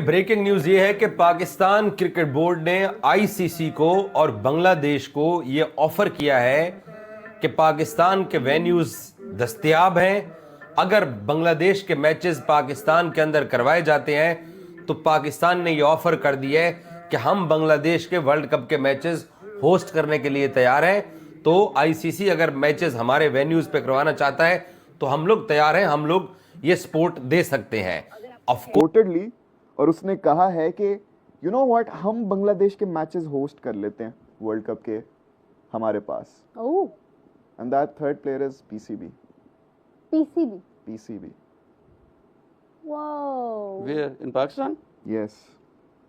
Breaking news ये है कि पाकिस्तान क्रिकेट बोर्ड ने आईसीसी को और बांग्लादेश को ये ऑफर किया है कि पाकिस्तान के वेन्यूज दस्तयाब हैं। अगर बांग्लादेश के मैचेस पाकिस्तान के अंदर करवाए जाते हैं तो पाकिस्तान ने ये ऑफर कर दिया है कि हम बांग्लादेश के वर्ल्ड कप के मैचेस होस्ट करने के लिए तैयार हैं। तो आईसीसी अगर मैचेस हमारे वेन्यूज पे करवाना चाहता है तो हम लोग तैयार हैं, हम लोग ये सपोर्ट दे सकते हैं। रिपोर्टेडली, और उसने कहा है कि यू नो व्हाट, हम बांग्लादेश के मैचेस होस्ट कर लेते हैं वर्ल्ड कप के हमारे पास। Oh, and that third player is PCB. PCB Whoa. Where? In Pakistan? Yes,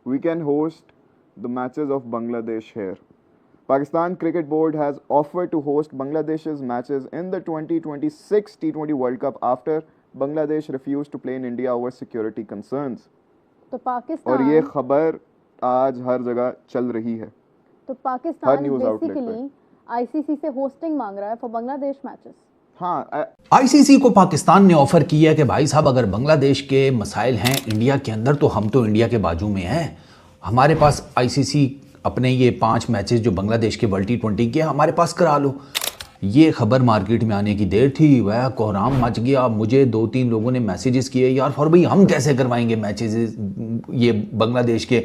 we can host the matches of Bangladesh here. Pakistan Cricket Board has offered to host Bangladesh's matches in the 2026 T20 World Cup after Bangladesh refused to play in India over security concerns. तो पाकिस्तान, और ये खबर आज हर जगह चल रही है। तो हर Pakistan news outlet basically ICC से होस्टिंग मांग रहा है फॉर बांग्लादेश मैचेस। हाँ, आईसीसी को पाकिस्तान ने ऑफर किया कि भाई साहब, अगर बांग्लादेश के मसाइल हैं इंडिया के अंदर तो हम तो इंडिया के बाजू में हैं। हमारे पास आईसीसी अपने ये 5 मैचेस जो बांग्लादेश के वर्ल्ड T20 के हमारे पास करा लो। ये खबर मार्केट में आने की देर थी, वह कोहराम मच गया। मुझे 2-3 लोगों ने मैसेजेस किए, यार फॉर भाई हम कैसे करवाएंगे मैचेस ये बांग्लादेश के,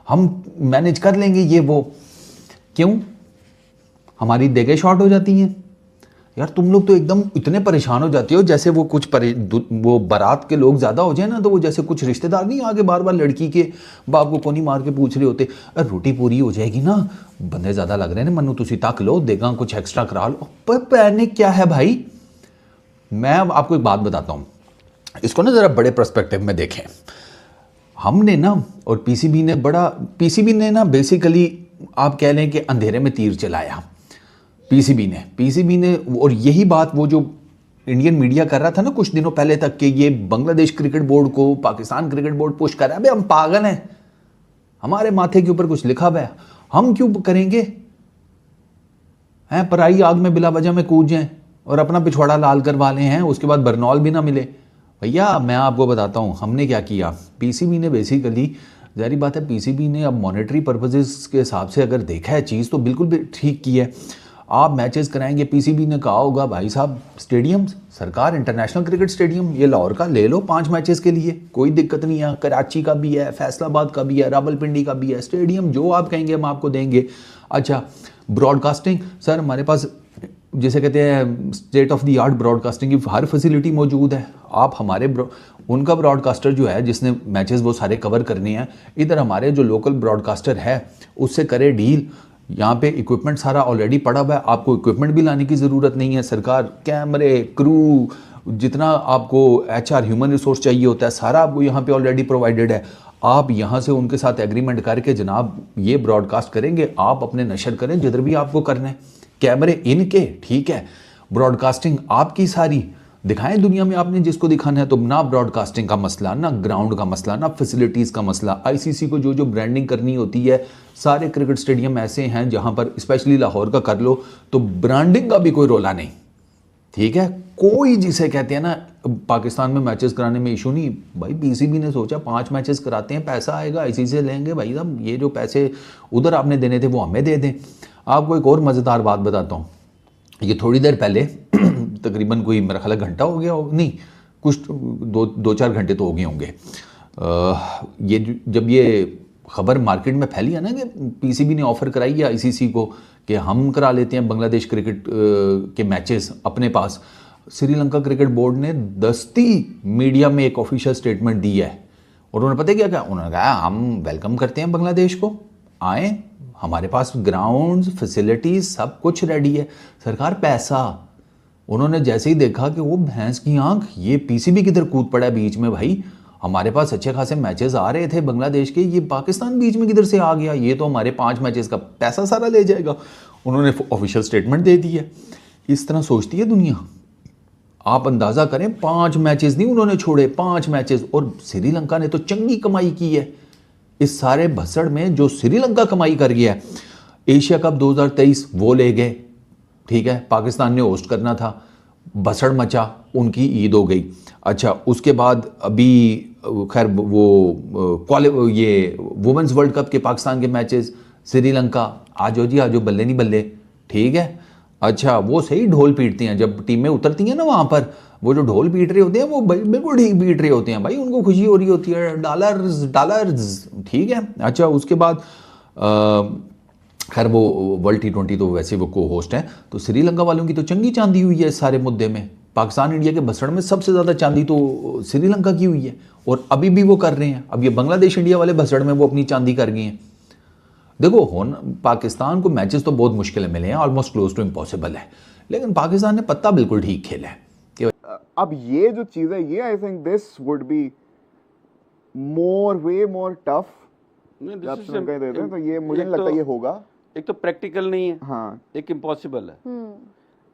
हम मैनेज कर लेंगे ये वो। क्यों? हमारी देगे शॉर्ट हो जाती हैं। यार तुम लोग तो एकदम इतने परेशान हो जाते हो जैसे वो वो बारात के लोग ज़्यादा हो जाए ना, तो वो जैसे कुछ रिश्तेदार नहीं आगे बार बार लड़की के बाप को कोनी मार के पूछ रहे होते, अरे रोटी पूरी हो जाएगी ना, बंदे ज़्यादा लग रहे हैं मनु, तुसी तक लो, देगा कुछ एक्स्ट्रा करा लो। पर पैने क्या है भाई, मैं आपको एक बात बताता हूँ, इसको ना ज़रा बड़े पर्सपेक्टिव में देखें। हमने ना और पीसीबी ने ना बेसिकली आप कह लें कि अंधेरे में तीर चलाया। पीसीबी ने और यही बात वो जो इंडियन मीडिया कर रहा था ना कुछ दिनों पहले तक कि ये बांग्लादेश क्रिकेट बोर्ड को पाकिस्तान क्रिकेट बोर्ड पुश कर रहा है। अबे हम पागल हैं, हमारे माथे के ऊपर कुछ लिखा हुआ है, हम क्यों करेंगे? हैं पराई आग में बिला वजह में कूद जाएं और अपना पिछवाड़ा लाल करवा ले हैं, उसके बाद बरनौल भी ना मिले। भैया मैं आपको बताता हूँ हमने क्या किया। पीसीबी ने बेसिकली, जारी बात है, पीसीबी ने अब मॉनेटरी पर्पसेस के हिसाब से अगर देखा है चीज़ तो बिल्कुल भी ठीक की है। आप मैचेस कराएंगे, पीसीबी ने कहा होगा भाई साहब स्टेडियम, सरकार इंटरनेशनल क्रिकेट स्टेडियम ये लाहौर का ले लो 5 मैचेस के लिए, कोई दिक्कत नहीं है। कराची का भी है, फैसलाबाद का भी है, रावलपिंडी का भी है स्टेडियम, जो आप कहेंगे हम आपको देंगे। अच्छा, ब्रॉडकास्टिंग, सर हमारे पास जिसे कहते हैं state of the art broadcasting की हर फैसिलिटी मौजूद है। आप हमारे उनका ब्रॉडकास्टर जो है जिसने मैचेस वो सारे कवर करने हैं, इधर हमारे जो लोकल ब्रॉडकास्टर है उससे करे डील। यहाँ पे इक्विपमेंट सारा ऑलरेडी पड़ा हुआ है, आपको इक्विपमेंट भी लाने की ज़रूरत नहीं है। सरकार कैमरे, क्रू, जितना आपको HR ह्यूमन रिसोर्स चाहिए होता है सारा आपको यहाँ पे ऑलरेडी प्रोवाइडेड है। आप यहाँ से उनके साथ एग्रीमेंट करके जनाब ये ब्रॉडकास्ट करेंगे, आप अपने नशर करें जिधर भी आपको करना है। कैमरे इनके, ठीक है, ब्रॉडकास्टिंग आपकी सारी दिखाएं दुनिया में आपने जिसको दिखाना है। तो ना ब्रॉडकास्टिंग का मसला, ना ग्राउंड का मसला, ना फैसिलिटीज़ का मसला। आईसीसी को जो ब्रांडिंग करनी होती है, सारे क्रिकेट स्टेडियम ऐसे हैं जहां पर स्पेशली लाहौर का कर लो तो ब्रांडिंग का भी कोई रोला नहीं, ठीक है। कोई जिसे कहते हैं ना पाकिस्तान में मैचेस कराने में इशू नहीं। भाई पीसीबी ने सोचा 5 मैचेस कराते हैं, पैसा आएगा आईसीसी से लेंगे, भाई साहब ये जो पैसे उधर आपने देने थे वो हमें दे दें। आपको एक और मज़ेदार बात बताता हूँ, ये थोड़ी देर पहले तकरीबन कोई मेरा ख्याल घंटा हो गया हो, नहीं कुछ 2-4 घंटे तो हो गए होंगे, ये जब ये खबर मार्केट में फैली है ना कि पीसीबी ने ऑफ़र कराई है आईसीसी को कि हम करा लेते हैं बांग्लादेश क्रिकेट के मैचेस अपने पास। श्रीलंका क्रिकेट बोर्ड ने दस्ती मीडिया में एक ऑफिशियल स्टेटमेंट दी है और उन्होंने पता क्या उन्होंने कहा हम वेलकम करते हैं बांग्लादेश को, आएँ, हमारे पास ग्राउंड्स, फैसिलिटीज़ सब कुछ रेडी है। सरकार पैसा, उन्होंने जैसे ही देखा कि वो भैंस की आंख, ये पीसीबी किधर कूद पड़ा बीच में, भाई हमारे पास अच्छे खासे मैचेस आ रहे थे बांग्लादेश के, ये पाकिस्तान बीच में किधर से आ गया, ये तो हमारे 5 मैचेस का पैसा सारा ले जाएगा। उन्होंने ऑफिशियल स्टेटमेंट दे दी है। इस तरह सोचती है दुनिया। आप अंदाज़ा करें 5 मैचेस नहीं उन्होंने छोड़े, 5 मैचेस। और श्रीलंका ने तो चंगी कमाई की है इस सारे भसड़ में। जो श्रीलंका कमाई कर गया है, एशिया कप 2023 वो ले गए, ठीक है, पाकिस्तान ने होस्ट करना था, भसड़ मचा, उनकी ईद हो गई। अच्छा, उसके बाद अभी खैर वो ये वुमेंस वर्ल्ड कप के पाकिस्तान के मैचेस, श्रीलंका, आजो जी आजो, बल्ले नहीं बल्ले, ठीक है। अच्छा, वो सही ढोल पीटते हैं जब टीमें उतरती हैं ना वहाँ पर, वो जो ढोल पीट रहे होते हैं वो बिल्कुल ठीक पीट रहे होते हैं भाई, उनको खुशी हो रही होती है, डॉलर्स डॉलर्स, ठीक है। अच्छा, उसके बाद खैर वो वर्ल्ड T20 तो वैसे वो को होस्ट हैं, तो श्रीलंका वालों की तो चंगी चांदी हुई है इस सारे मुद्दे में। पाकिस्तान इंडिया के भसड़ में सबसे ज़्यादा चांदी तो श्रीलंका की हुई है, और अभी भी वो कर रहे हैं। अब ये बांग्लादेश इंडिया वाले भसड़ में वो अपनी चांदी कर गए हैं। देखो, पाकिस्तान को मैचेस तो बहुत मुश्किल मिले हैं, ऑलमोस्ट क्लोज टू इम्पॉसिबल है, लेकिन पाकिस्तान ने पत्ता बिल्कुल ठीक खेला है कि अब ये जो चीज़ है, ये I think this would be way more tough जब श्रीलंका देते हैं, तो ये मुझे नहीं लगता ये होगा। एक तो प्रैक्टिकल नहीं है, हाँ, एक इम्पॉसिबल है,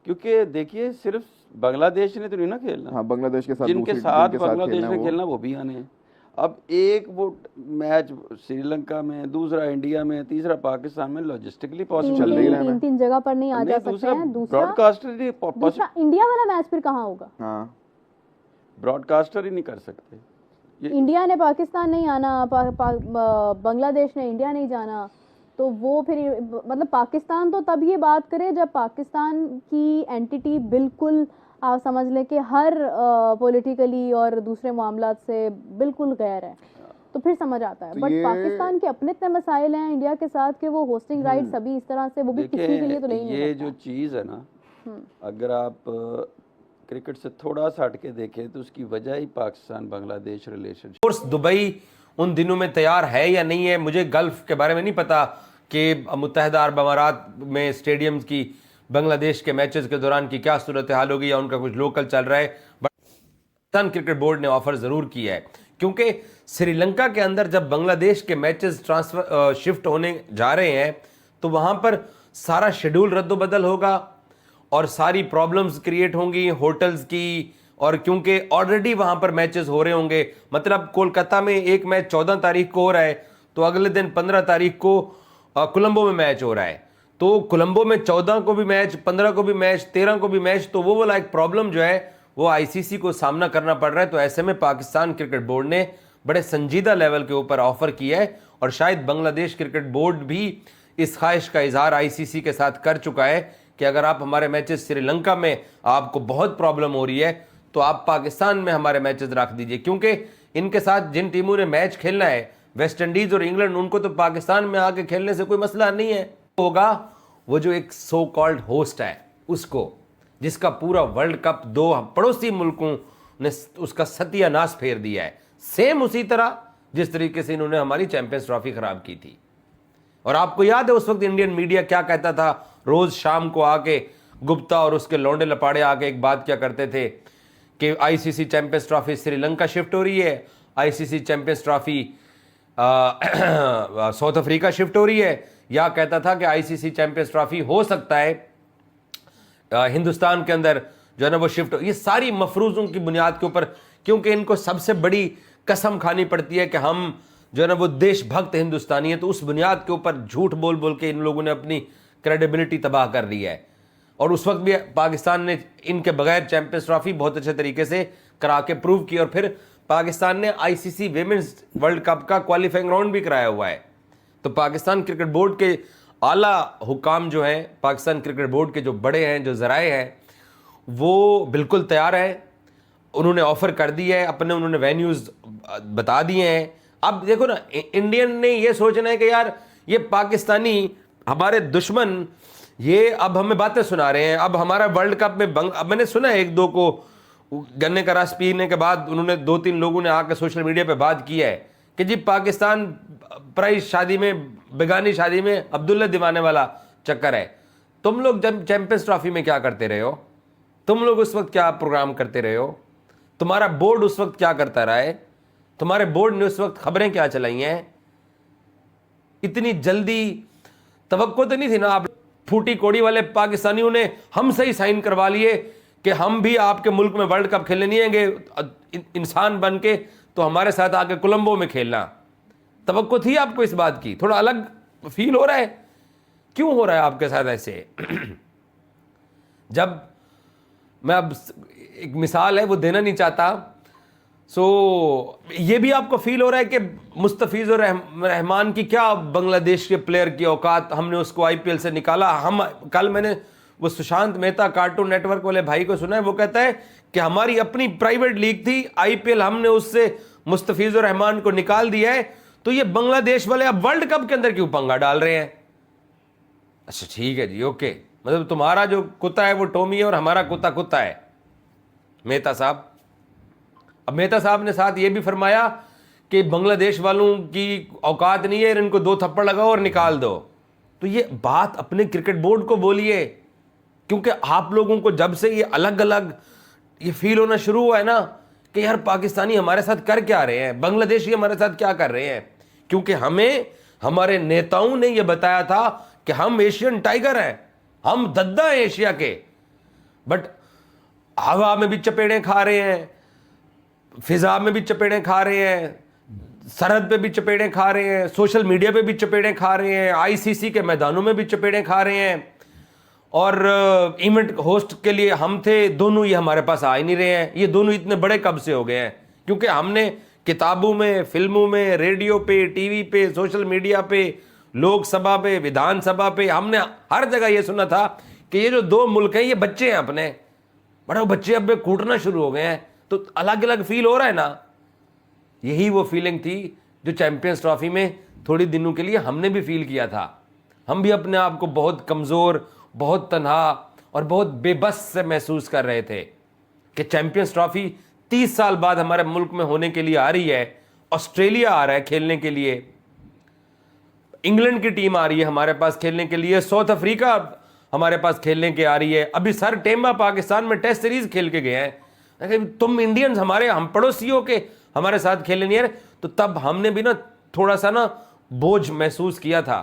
क्योंकि देखिए सिर्फ बांग्लादेश ने तो नहीं ना खेलना, हाँ, बांग्लादेश के साथ जिनके साथ बांग्लादेश ने खेलना वो भी आने हैं। अब एक वो मैच श्रीलंका में, दूसरा इंडिया में, तीसरा पाकिस्तान में, लॉजिस्टिकली पॉसिबल नहीं है। तीन जगह पर नहीं आ जा सकते हैं। ब्रॉडकास्टर इंडिया वाला मैच फिर कहाँ होगा? हाँ, ब्रॉडकास्टर ही नहीं कर सकते। इंडिया ने पाकिस्तान नहीं आना, बांग्लादेश ने इंडिया नहीं जाना, तो वो फिर मतलब पाकिस्तान तो तब ये बात करे जब पाकिस्तान की एंटिटी बिल्कुल आप समझ लें कि हर पॉलिटिकली और दूसरे मामला से बिल्कुल गैर है, तो फिर समझ आता है। बट पाकिस्तान के अपने इतने मसाइल हैं इंडिया के साथ कि वो होस्टिंग राइट सभी इस तरह से, वो भी किसी के लिए तो नहीं है। ये जो चीज़ है ना, अगर आप क्रिकेट से थोड़ा सा हट के देखें तो उसकी वजह ही Pakistan Bangladesh relationship. Course Dubai उन दिनों में तैयार है या नहीं है, मुझे गल्फ के बारे में नहीं पता कि मुत्तहिदा अरब अमारात में स्टेडियम्स की बांग्लादेश के मैचेस के दौरान की क्या सूरत हाल होगी, या उनका कुछ लोकल चल रहा है। बट पाकिस्तान क्रिकेट बोर्ड ने ऑफर ज़रूर किया है, क्योंकि श्रीलंका के अंदर जब बांग्लादेश के मैचेस ट्रांसफर शिफ्ट होने जा रहे हैं तो वहाँ पर सारा शेड्यूल रद्दोबदल होगा और सारी प्रॉब्लम्स क्रिएट होंगी होटल्स की, और क्योंकि ऑलरेडी वहाँ पर मैचेस हो रहे होंगे। मतलब कोलकाता में एक मैच 14 तारीख को हो रहा है, तो अगले दिन 15 तारीख को कोलंबो में मैच हो रहा है, तो कोलंबो में 14 को भी मैच, 15 को भी मैच, 13 को भी मैच, तो वो वाला एक प्रॉब्लम जो है वो आईसीसी को सामना करना पड़ रहा है। तो ऐसे में पाकिस्तान क्रिकेट बोर्ड ने बड़े संजीदा लेवल के ऊपर ऑफर किया है, और शायद बांग्लादेश क्रिकेट बोर्ड भी इस ख्वाहिश का इजहार आईसीसी के साथ कर चुका है कि अगर आप हमारे मैचेस श्रीलंका में आपको बहुत प्रॉब्लम हो रही है तो आप पाकिस्तान में हमारे मैचेस रख दीजिए, क्योंकि इनके साथ जिन टीमों ने मैच खेलना है, वेस्ट इंडीज और इंग्लैंड, उनको तो पाकिस्तान में आके खेलने से कोई मसला नहीं है। होगा वो जो एक सो कॉल्ड होस्ट है उसको, जिसका पूरा वर्ल्ड कप 2 पड़ोसी मुल्कों ने उसका सत्यानाश फेर दिया है, सेम उसी तरह जिस तरीके से इन्होंने हमारी चैंपियंस ट्रॉफी खराब की थी। और आपको याद है उस वक्त इंडियन मीडिया क्या कहता था, रोज शाम को आके गुप्ता और उसके लौंडे लपाड़े आके एक बात क्या करते थे कि ICC champions trophy Sri Lanka shift हो रही है, ICC champions trophy south Africa shift हो रही है, या कहता था कि आईसीसी चैंपियंस ट्रॉफी हो सकता है हिंदुस्तान के अंदर जो है ना वो शिफ्ट हो। ये सारी मफरूज़ों की बुनियाद के ऊपर, क्योंकि इनको सबसे बड़ी कसम खानी पड़ती है कि हम जो है ना वो देशभक्त हिंदुस्तानी है, तो उस बुनियाद के ऊपर झूठ बोल बोल के इन लोगों ने अपनी क्रेडिबिलिटी तबाह कर दी है। और उस वक्त भी पाकिस्तान ने इनके बगैर चैंपियंस ट्रॉफी बहुत अच्छे तरीके से करा के प्रूव की, और फिर पाकिस्तान ने आईसीसी विमेंस वर्ल्ड कप का क्वालिफाइंग राउंड भी कराया हुआ है। तो पाकिस्तान क्रिकेट बोर्ड के आला हुकाम जो हैं, पाकिस्तान क्रिकेट बोर्ड के जो बड़े हैं, जो ज़राए हैं, वो बिल्कुल तैयार हैं, उन्होंने ऑफ़र कर दी है अपने, उन्होंने वेन्यूज़ बता दिए हैं। अब देखो ना, इंडियन ने ये सोचना है कि यार ये पाकिस्तानी हमारे दुश्मन ये अब हमें बातें सुना रहे हैं, अब हमारा वर्ल्ड कप में अब मैंने सुना है 1-2 को गन्ने का रस पीने के बाद उन्होंने 2-3 लोगों ने आकर सोशल मीडिया पे बात की है कि जी पाकिस्तान प्राइज शादी में, बेगानी शादी में अब्दुल्ला दिवाने वाला चक्कर है। तुम लोग जब चैंपियंस ट्रॉफी में क्या करते रहे हो, तुम लोग उस वक्त क्या प्रोग्राम करते रहे हो, तुम्हारा बोर्ड उस वक्त क्या करता रहा है, तुम्हारे बोर्ड ने उस वक्त खबरें क्या चलाई हैं। इतनी जल्दी तवक्को तो नहीं थी ना। आप फूटी कोड़ी वाले पाकिस्तानियों ने हमसे ही साइन करवा लिए कि हम भी आपके मुल्क में वर्ल्ड कप खेलने नहीं आएंगे, इंसान बन के तो हमारे साथ आके कोलंबो में खेलना। तवक्को थी आपको इस बात की? थोड़ा अलग फील हो रहा है, क्यों हो रहा है आपके साथ ऐसे? जब मैं अब एक मिसाल है वो देना नहीं चाहता। सो ये भी आपको फील हो रहा है कि मुस्तफिजुर रहमान की क्या बांग्लादेश के प्लेयर की औकात, हमने उसको आईपीएल से निकाला। हम कल मैंने वो सुशांत मेहता कार्टून नेटवर्क वाले भाई को सुना है, वो कहता है कि हमारी अपनी प्राइवेट लीग थी आईपीएल, हमने उससे मुस्तफिजुर रहमान को निकाल दिया है, तो ये बांग्लादेश वाले अब वर्ल्ड कप के अंदर क्यों पंगा डाल रहे हैं? अच्छा ठीक है जी, ओके, मतलब तुम्हारा जो कुत्ता है वो टोमी है और हमारा कुत्ता कुत्ता है, मेहता साहब। अब मेहता साहब ने साथ ये भी फरमाया कि बांग्लादेश वालों की औकात नहीं है, इनको 2 थप्पड़ लगाओ और निकाल दो। तो ये बात अपने क्रिकेट बोर्ड को बोलिए, क्योंकि आप लोगों को जब से ये अलग अलग ये फील होना शुरू हुआ है ना कि यार पाकिस्तानी हमारे साथ कर क्या रहे हैं, बांग्लादेशी हमारे साथ क्या कर रहे हैं, क्योंकि हमें हमारे नेताओं ने यह बताया था कि हम एशियन टाइगर हैं, हम दद्दा हैं एशिया के, बट हवा में भी चपेड़े खा रहे हैं, फिजा में भी चपेड़े खा रहे हैं, सरहद पे भी चपेड़े खा रहे हैं, सोशल मीडिया पे भी चपेड़े खा रहे हैं, आईसीसी के मैदानों में भी चपेड़े खा रहे हैं, और इवेंट होस्ट के लिए हम थे, दोनों ये हमारे पास आ ही नहीं रहे हैं। ये दोनों इतने बड़े कब से हो गए हैं? क्योंकि हमने किताबों में, फिल्मों में, रेडियो पे, टीवी पे, सोशल मीडिया पे, लोकसभा पे, विधानसभा पे, हमने हर जगह ये सुना था कि ये जो 2 मुल्क हैं ये बच्चे हैं अपने, बड़े बच्चे अब कूटना शुरू हो गए हैं। तो अलग अलग फील हो रहा है ना। यही वो फीलिंग थी जो चैंपियंस ट्रॉफी में थोड़ी दिनों के लिए हमने भी फील किया था। हम भी अपने आप को बहुत कमज़ोर, बहुत तन्हा और बहुत बेबस से महसूस कर रहे थे कि चैंपियंस ट्रॉफी 30 साल बाद हमारे मुल्क में होने के लिए आ रही है। ऑस्ट्रेलिया आ रहा है खेलने के लिए, इंग्लैंड की टीम आ रही है हमारे पास खेलने के लिए, साउथ अफ्रीका हमारे पास खेलने के आ रही है, अभी सर टेम्बा पाकिस्तान में टेस्ट सीरीज खेल के गए हैं। तुम इंडियंस हमारे, हम पड़ोसियों के हमारे साथ खेलने नहीं आ रहे। तो तब हमने भी ना थोड़ा सा ना बोझ महसूस किया था,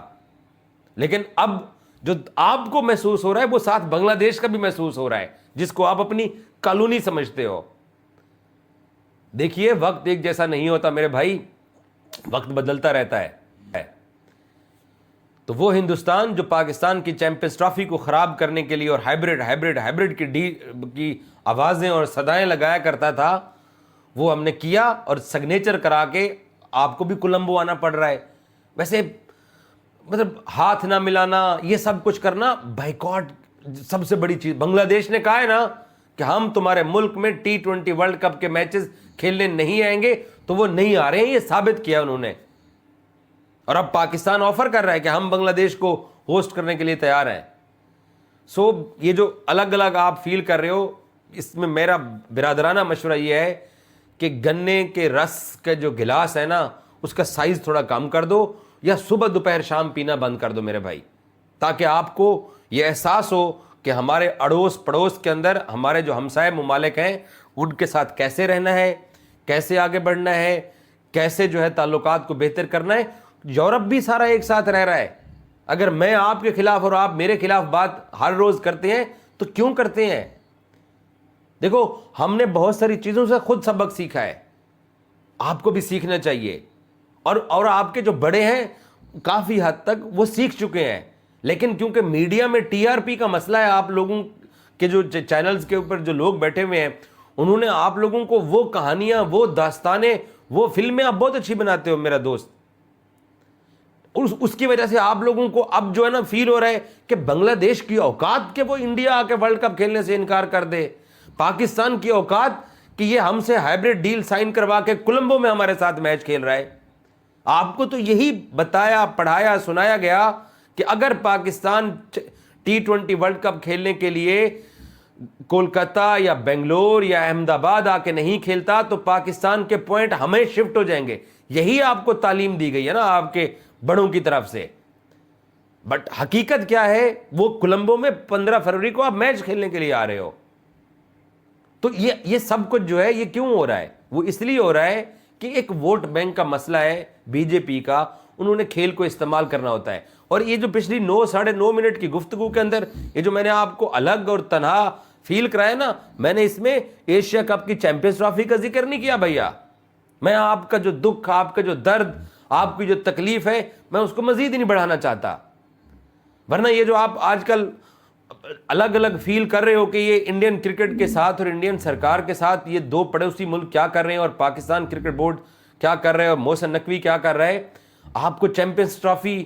लेकिन अब जो आपको महसूस हो रहा है वो साथ बांग्लादेश का भी महसूस हो रहा है, जिसको आप अपनी कॉलोनी समझते हो। देखिए वक्त एक जैसा नहीं होता मेरे भाई, वक्त बदलता रहता है। तो वो हिंदुस्तान जो पाकिस्तान की चैंपियंस ट्रॉफी को खराब करने के लिए और हाइब्रिड हाइब्रिड हाइब्रिड की आवाजें और सदाएं लगाया करता था, वो हमने किया और सिग्नेचर करा के आपको भी कोलंबो आना पड़ रहा है। वैसे मतलब हाथ ना मिलाना, ये सब कुछ करना, बाइकॉट सबसे बड़ी चीज। बांग्लादेश ने कहा है ना कि हम तुम्हारे मुल्क में T20 वर्ल्ड कप के मैचेस खेलने नहीं आएंगे, तो वो नहीं आ रहे हैं, ये साबित किया उन्होंने। और अब पाकिस्तान ऑफर कर रहा है कि हम बांग्लादेश को होस्ट करने के लिए तैयार हैं। सो ये जो अलग अलग आप फील कर रहे हो, इसमें मेरा बिरादराना मशवरा ये है कि गन्ने के रस के जो गिलास है ना, उसका साइज थोड़ा कम कर दो, या सुबह दोपहर शाम पीना बंद कर दो मेरे भाई, ताकि आपको ये एहसास हो कि हमारे अड़ोस पड़ोस के अंदर हमारे जो हमसाए मुमालिक हैं उनके साथ कैसे रहना है, कैसे आगे बढ़ना है, कैसे जो है ताल्लुकात को बेहतर करना है। यूरोप भी सारा एक साथ रह रहा है। अगर मैं आपके खिलाफ और आप मेरे खिलाफ बात हर रोज करते हैं तो क्यों करते हैं? देखो हमने बहुत सारी चीजों से खुद सबक सीखा है, आपको भी सीखना चाहिए। और आपके जो बड़े हैं काफी हद तक वो सीख चुके हैं, लेकिन क्योंकि मीडिया में टीआरपी का मसला है, आप लोगों के जो चैनल्स के ऊपर जो लोग बैठे हुए हैं, उन्होंने आप लोगों को वो कहानियां, वो दास्तानें, वो फिल्में आप बहुत अच्छी बनाते हो मेरा दोस्त, उसकी वजह से आप लोगों को अब जो है ना फील हो रहा है कि बांग्लादेश की औकात के वो इंडिया आके वर्ल्ड कप खेलने से इनकार कर दे, पाकिस्तान की औकात कि ये हमसे हाइब्रिड डील साइन करवा के कोलंबो में हमारे साथ मैच खेल रहा है। आपको तो यही बताया, पढ़ाया, सुनाया गया कि अगर पाकिस्तान T20 वर्ल्ड कप खेलने के लिए कोलकाता या बेंगलोर या अहमदाबाद आके नहीं खेलता तो पाकिस्तान के पॉइंट हमें शिफ्ट हो जाएंगे। यही आपको तालीम दी गई है ना आपके बड़ों की तरफ से। बट हकीकत क्या है, वो कोलंबो में 15 फरवरी को आप मैच खेलने के लिए आ रहे हो। तो ये सब कुछ जो है ये क्यों हो रहा है? वो इसलिए हो रहा है कि एक वोट बैंक का मसला है बीजेपी का, उन्होंने खेल को इस्तेमाल करना होता है। और ये जो पिछली 9-9.5 मिनट की गुफ्तगू के अंदर ये जो मैंने आपको अलग और तन्हा फील कराया ना, मैंने इसमें एशिया कप की चैंपियंस ट्रॉफी का जिक्र नहीं किया भैया। मैं आपका जो दुख, आपका जो दर्द, आपकी जो तकलीफ है, मैं उसको मजीद ही नहीं बढ़ाना चाहता। वरना ये जो आप आजकल अलग अलग फील कर रहे हो कि ये इंडियन क्रिकेट के साथ और इंडियन सरकार के साथ ये दो पड़ोसी मुल्क क्या कर रहे हैं और पाकिस्तान क्रिकेट बोर्ड क्या कर रहे हैं और मोहसिन नकवी क्या कर रहा है। आपको चैंपियंस ट्रॉफी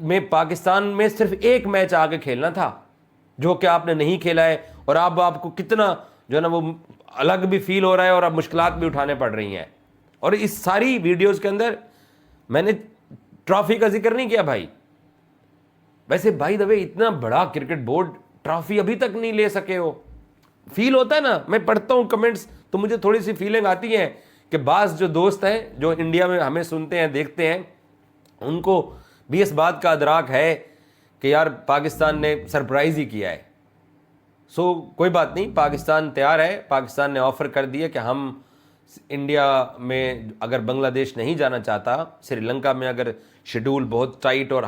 में पाकिस्तान में सिर्फ एक मैच आगे खेलना था जो कि आपने नहीं खेला है, और अब आपको कितना जो है ना वो अलग भी फील हो रहा है और अब मुश्किलात भी उठाने पड़ रही हैं। और इस सारी वीडियोस के अंदर मैंने ट्रॉफी का जिक्र नहीं किया भाई। वैसे भाई दबे इतना बड़ा क्रिकेट बोर्ड ट्रॉफी अभी तक नहीं ले सके हो। फील होता है ना, मैं पढ़ता हूँ कमेंट्स तो मुझे थोड़ी सी फीलिंग आती है कि बास जो दोस्त हैं जो इंडिया में हमें सुनते हैं देखते हैं उनको भी इस बात का अदराक है कि यार पाकिस्तान ने सरप्राइज ही किया है। सो कोई बात नहीं, पाकिस्तान तैयार है। पाकिस्तान ने ऑफ़र कर दिया कि हम इंडिया में अगर बांग्लादेश नहीं जाना चाहता, श्रीलंका में अगर शेड्यूल बहुत टाइट और